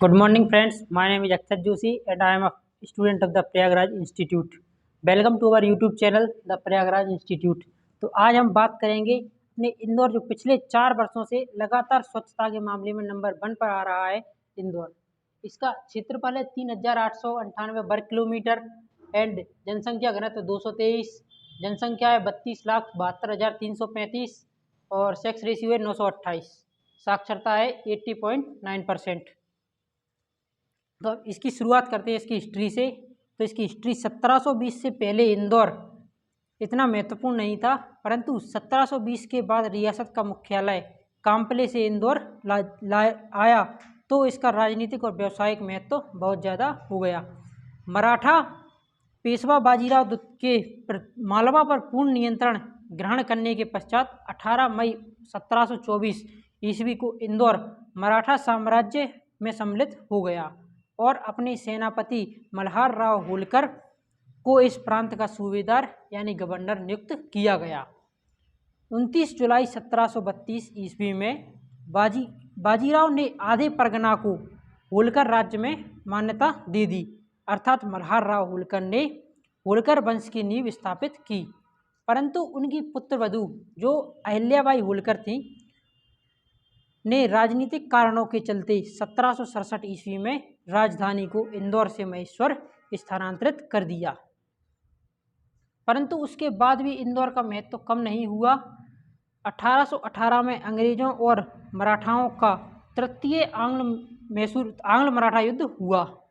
Good morning, friends. My name is Akshat Joshi, and I am a student of the Prayagraj institute. Welcome to our YouTube channel the Prayagraj institute. तो आज हम बात करेंगे अपने इंदौर जो पिछले 4 वर्षों से लगातार स्वच्छता के मामले में नंबर 1 पर आ रहा है इंदौर. इसका क्षेत्रफल है 3,898 वर्ग किलोमीटर एंड जनसंख्या घनत्व 223, जनसंख्या है 32,72,335 और सेक्स रेशियो है 928, साक्षरता है 80.9%. तो अब इसकी शुरुआत करते हैं इसकी हिस्ट्री से. तो इसकी हिस्ट्री 1720 से पहले इंदौर इतना महत्वपूर्ण नहीं था, परंतु 1720 के बाद रियासत का मुख्यालय काम्पले से इंदौर आया तो इसका राजनीतिक और व्यावसायिक महत्व बहुत ज़्यादा हो गया. मराठा पेशवा बाजीराव दुत्त के मालवा पर पूर्ण नियंत्रण ग्रहण करने के पश्चात 18 मई 1724 ईस्वी को इंदौर मराठा साम्राज्य में सम्मिलित हो गया और अपने सेनापति मल्हार राव होलकर को इस प्रांत का सूबेदार यानी गवर्नर नियुक्त किया गया. 29 जुलाई 1732 ईस्वी में बाजीराव ने आधे परगना को होलकर राज्य में मान्यता दे दी, अर्थात मल्हार राव होलकर ने होलकर वंश की नींव स्थापित की. परंतु उनकी पुत्रवधू जो अहिल्याबाई होलकर थी ने राजनीतिक कारणों के चलते 1767 ईस्वी में राजधानी को इंदौर से महेश्वर स्थानांतरित कर दिया. परंतु उसके बाद भी इंदौर का महत्व कम नहीं हुआ. 1818 में अंग्रेजों और मराठाओं का तृतीय आंग्ल मराठा युद्ध हुआ,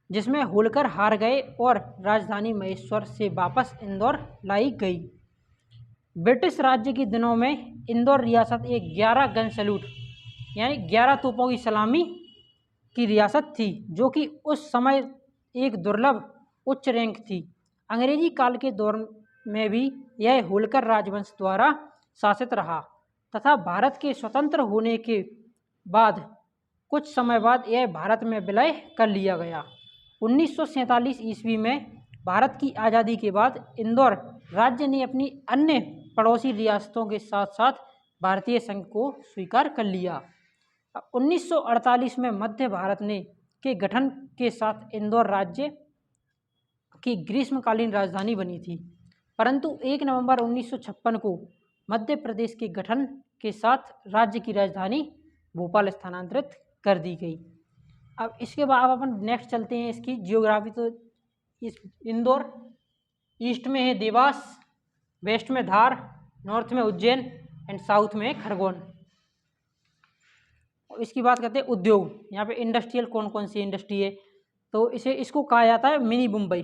जिसमें होलकर हार गए और राजधानी महेश्वर से वापस इंदौर लाई गई. ब्रिटिश राज्य के दिनों में इंदौर रियासत एक 11 गन सैल्यूट यानी 11 तोपों की सलामी की रियासत थी, जो कि उस समय एक दुर्लभ उच्च रैंक थी. अंग्रेजी काल के दौर में भी यह होलकर राजवंश द्वारा शासित रहा तथा भारत के स्वतंत्र होने के बाद कुछ समय बाद यह भारत में विलय कर लिया गया. 1947 ईस्वी में भारत की आज़ादी के बाद इंदौर राज्य ने अपनी अन्य पड़ोसी रियासतों के साथ साथ भारतीय संघ को स्वीकार कर लिया. 1948 में मध्य भारत के गठन के साथ इंदौर राज्य की ग्रीष्मकालीन राजधानी बनी थी, परंतु 1 नवंबर 1956 को मध्य प्रदेश के गठन के साथ राज्य की राजधानी भोपाल स्थानांतरित कर दी गई. अब इसके बाद अपन नेक्स्ट चलते हैं इसकी जियोग्राफी. तो इस इंदौर ईस्ट में है देवास, वेस्ट में धार, नॉर्थ में उज्जैन एंड साउथ में खरगोन. इसकी बात करते हैं उद्योग. यहाँ पे इंडस्ट्रियल कौन कौन सी इंडस्ट्री है, तो इसको कहा जाता है मिनी बम्बई.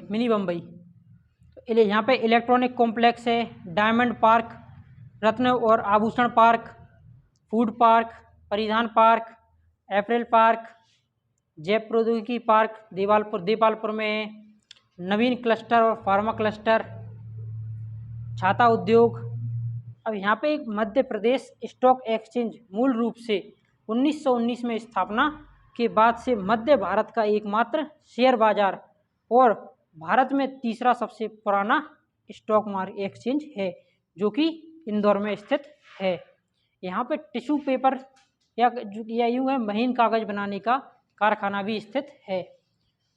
तो यहाँ पे इलेक्ट्रॉनिक कॉम्प्लेक्स है, डायमंड पार्क, रत्न और आभूषण पार्क, फूड पार्क, परिधान पार्क, एप्रिल पार्क, जैव प्रौद्योगिकी पार्क देपालपुर में है, नवीन क्लस्टर और फार्मा क्लस्टर, छाता उद्योग. अब यहाँ पे एक मध्य प्रदेश स्टॉक एक्सचेंज मूल रूप से 1919 में स्थापना के बाद से मध्य भारत का एकमात्र शेयर बाजार और भारत में तीसरा सबसे पुराना स्टॉक मार्केट एक्सचेंज है, जो कि इंदौर में स्थित है. यहाँ पे टिश्यू पेपर या यूँ है महीन कागज बनाने का कारखाना भी स्थित है.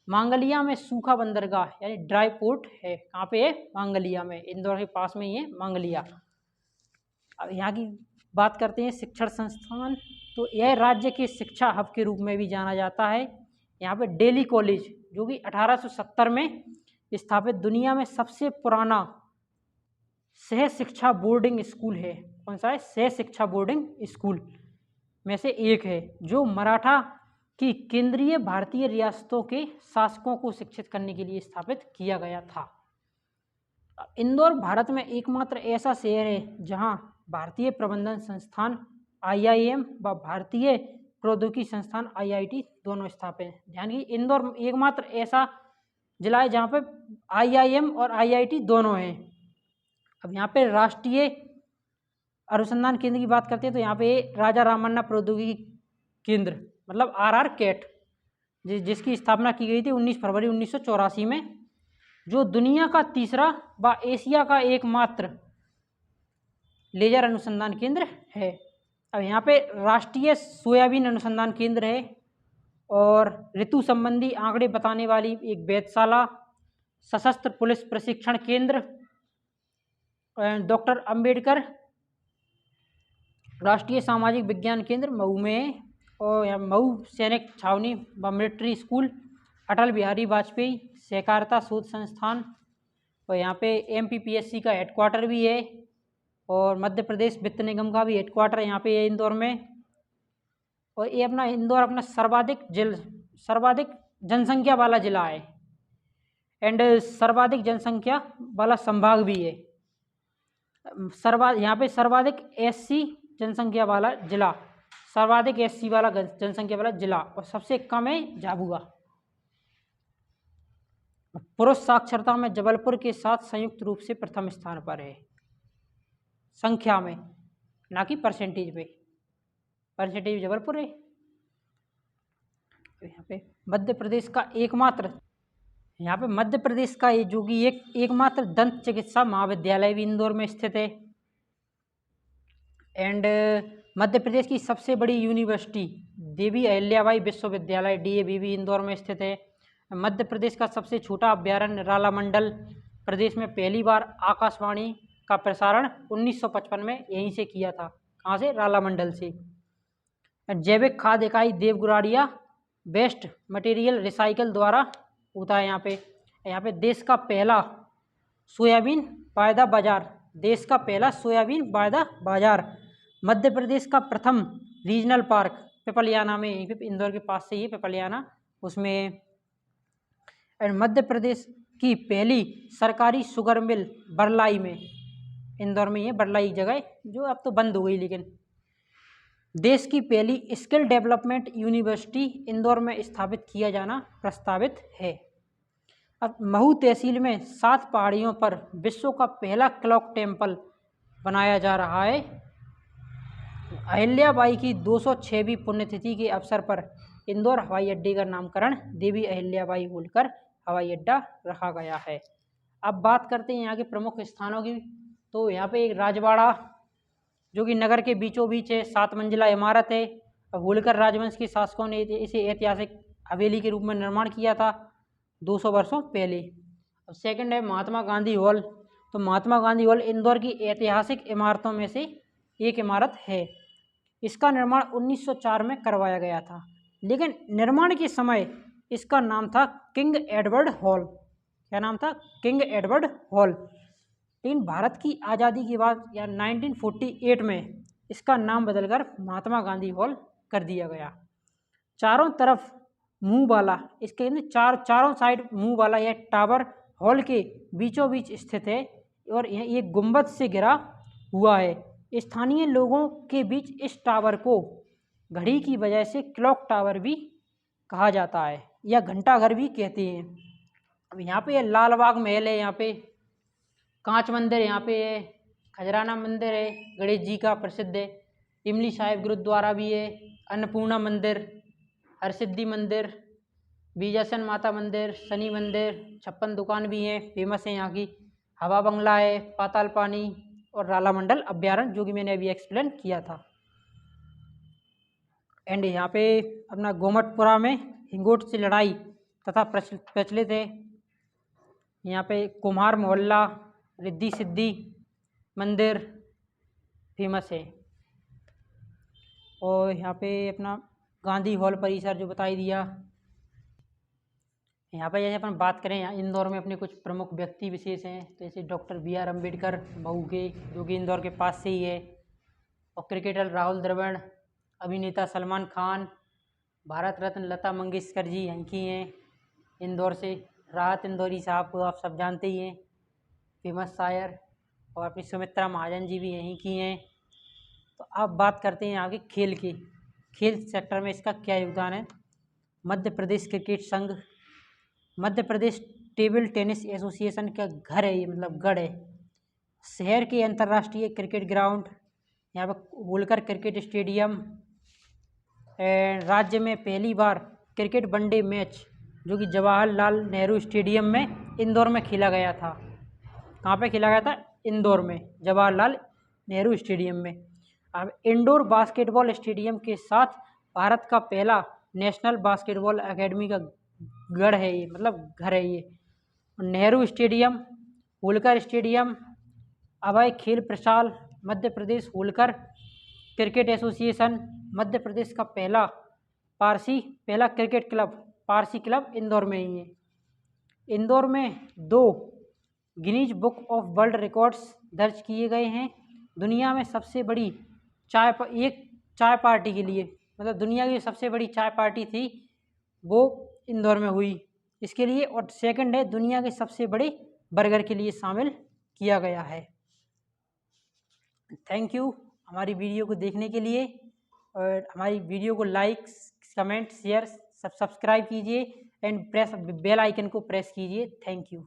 मांगलिया में सूखा बंदरगाह यानी ड्राई पोर्ट है. कहाँ पे है? मांगलिया में. इंदौर के पास में ही है मांगलिया. अब यहाँ की बात करते हैं शिक्षण संस्थान. तो यह राज्य के शिक्षा हब के रूप में भी जाना जाता है. यहाँ पे दिल्ली कॉलेज, जो कि 1870 में स्थापित दुनिया में सबसे पुराना सह शिक्षा बोर्डिंग स्कूल है. कौन सा है? सह शिक्षा बोर्डिंग स्कूल में से एक है, जो मराठा की केंद्रीय भारतीय रियासतों के शासकों को शिक्षित करने के लिए स्थापित किया गया था. इंदौर भारत में एकमात्र ऐसा शहर है जहां भारतीय प्रबंधन संस्थान IIM व भारतीय प्रौद्योगिकी संस्थान IIT दोनों स्थापित हैं. यानी कि इंदौर एकमात्र ऐसा जिला है जहाँ पे IIM और IIT दोनों हैं. अब यहाँ पे राष्ट्रीय अनुसंधान केंद्र की बात करते हैं तो यहाँ पे राजा रामन्ना प्रौद्योगिकी केंद्र मतलब RR कैट, जिसकी स्थापना की गई थी 19 फरवरी 1984 में, जो दुनिया का तीसरा व एशिया का एकमात्र लेजर अनुसंधान केंद्र है. अब यहाँ पे राष्ट्रीय सोयाबीन अनुसंधान केंद्र है और ऋतु संबंधी आंकड़े बताने वाली एक वेधशाला, सशस्त्र पुलिस प्रशिक्षण केंद्र, डॉक्टर अंबेडकर राष्ट्रीय सामाजिक विज्ञान केंद्र मऊ में, और यहाँ मऊ सैनिक छावनी व मिलिट्री स्कूल, अटल बिहारी वाजपेयी सहकारिता शोध संस्थान, और यहाँ पे MPPSC का हेडक्वार्टर भी है, और मध्य प्रदेश वित्त निगम का भी हेडक्वार्टर यहाँ पे है इंदौर में। और ये अपना इंदौर अपना सर्वाधिक जनसंख्या वाला जिला है एंड सर्वाधिक जनसंख्या वाला संभाग भी है। यहाँ पे सर्वाधिक SC जनसंख्या वाला जिला, सर्वाधिक SC वाला जनसंख्या वाला जिला, और सबसे कम है झाबुआ। पुरुष साक्षरता में जबलपुर के साथ संयुक्त रूप से प्रथम स्थान पर है, संख्या में, ना कि परसेंटेज पे। परसेंटेज जबलपुर है। यहाँ पे मध्य प्रदेश का एकमात्र, यहाँ पे मध्य प्रदेश का ये जो कि एकमात्र दंत चिकित्सा महाविद्यालय भी इंदौर में स्थित है। एंड मध्य प्रदेश की सबसे बड़ी यूनिवर्सिटी देवी अहिल्याबाई विश्वविद्यालय DAV भी इंदौर में स्थित है। मध्य प्रदेश का सबसे छोटा अभ्यारण्य रालामंडल, प्रदेश में पहली बार आकाशवाणी का प्रसारण 1955 में यहीं से किया था। कहाँ से? रालामंडल से। जैविक खाद्य इकाई देवगुराड़िया वेस्ट मटेरियल रिसाइकल द्वारा होता है। यहाँ पे देश का पहला सोयाबीन वायदा बाजार, देश का पहला सोयाबीन वायदा बाजार, मध्य प्रदेश का प्रथम रीजनल पार्क पिपलियाना में, यहीं पे इंदौर के पास से ही पिपलियाना, उसमें। और मध्य प्रदेश की पहली सरकारी शुगर मिल बरलाई में, इंदौर में ही है बरलाई जगह, जो अब तो बंद हो गई, लेकिन देश की पहली स्किल डेवलपमेंट यूनिवर्सिटी इंदौर में स्थापित किया जाना प्रस्तावित है। अब महू तहसील में 7 पहाड़ियों पर विश्व का पहला क्लॉक टेम्पल बनाया जा रहा है। अहिल्याबाई की 206वीं पुण्यतिथि के अवसर पर इंदौर हवाई अड्डे का नामकरण देवी अहिल्याबाई होलकर हवाई अड्डा रखा गया है। अब बात करते हैं यहाँ के प्रमुख स्थानों की। तो यहाँ पे एक राजवाड़ा जो कि नगर के बीचों बीच है, 7 मंजिला इमारत है। होलकर राजवंश के शासकों ने इसे ऐतिहासिक हवेली के रूप में निर्माण किया था 200 वर्षों पहले। अब सेकंड है महात्मा गांधी हॉल। तो महात्मा गांधी हॉल इंदौर की ऐतिहासिक इमारतों में से एक इमारत है। इसका निर्माण 1904 में करवाया गया था, लेकिन निर्माण के समय इसका नाम था किंग एडवर्ड हॉल। क्या नाम था? King Edward hall. लेकिन भारत की आज़ादी के बाद या 1948 में इसका नाम बदलकर महात्मा गांधी हॉल कर दिया गया। चारों तरफ मुंह वाला, इसके चारों साइड मुंह वाला यह टावर हॉल के बीचों बीच स्थित है और ये गुंबद से घिरा हुआ है। स्थानीय लोगों के बीच इस टावर को घड़ी की वजह से क्लॉक टावर भी कहा जाता है या घंटाघर भी कहते हैं। अब यहाँ पे लालबाग महल है, यहाँ पे कांच मंदिर, यहाँ पे है खजराना मंदिर है गणेश जी का प्रसिद्ध है, इमली साहिब गुरुद्वारा भी है, अन्नपूर्णा मंदिर, हरसिद्धि मंदिर, बीजासन माता मंदिर, शनि मंदिर, 56 दुकान भी हैं फेमस है यहाँ की, हवा बंगला है, पाताल पानी और रालामंडल अभ्यारण्य जो कि मैंने अभी एक्सप्लेन किया था। एंड यहाँ पे अपना गोमटपुरा में हिंगोट से लड़ाई तथा प्रचलित है। यहाँ पे कुम्हार मोहल्ला, रिद्धि सिद्धि मंदिर फेमस है। और यहाँ पे अपना गांधी हॉल परिसर जो बता ही दिया। यहाँ पे जैसे अपन बात करें, यहाँ इंदौर में अपने कुछ प्रमुख व्यक्ति विशेष हैं, तो जैसे डॉक्टर BR अम्बेडकर मऊ के, जो कि इंदौर के पास से ही है, और क्रिकेटर राहुल द्रविड़, अभिनेता सलमान खान, भारत रत्न लता मंगेशकर जी यहीं की हैं इंदौर से, राहत इंदौरी साहब को आप सब जानते ही हैं, फेमस शायर, और अपनी सुमित्रा महाजन जी भी यहीं की हैं। तो आप बात करते हैं यहाँ के खेल की, खेल सेक्टर में इसका क्या योगदान है। मध्य प्रदेश क्रिकेट संघ, Madhya Pradesh table tennis association का घर है ये, मतलब गढ़ है। शहर के अंतर्राष्ट्रीय क्रिकेट ग्राउंड, यहाँ पर होलकर क्रिकेट स्टेडियम। राज्य में पहली बार क्रिकेट वनडे मैच जो कि जवाहरलाल नेहरू स्टेडियम में इंदौर में खेला गया था। कहाँ पे खेला गया था? इंदौर में, जवाहरलाल नेहरू स्टेडियम में। अब इंडोर बास्केटबॉल स्टेडियम के साथ भारत का पहला नेशनल बास्केटबॉल एकेडमी का गढ़ है ये, मतलब घर है ये। नेहरू स्टेडियम, होलकर स्टेडियम, अभय खेल प्रशाल मध्य प्रदेश, होलकर क्रिकेट एसोसिएशन मध्य प्रदेश का पहला cricket club Parsi club Indore में ही है। इंदौर में 2 Guinness book of world records दर्ज किए गए हैं। दुनिया में सबसे बड़ी एक चाय पार्टी के लिए, मतलब दुनिया की सबसे बड़ी चाय पार्टी थी वो इंदौर में हुई इसके लिए। और सेकंड है दुनिया के सबसे बड़े बर्गर के लिए शामिल किया गया है। थैंक यू हमारी वीडियो को देखने के लिए, और हमारी वीडियो को लाइक, कमेंट, शेयर, सब्सक्राइब कीजिए एंड प्रेस बेल आइकन को प्रेस कीजिए। Thank you.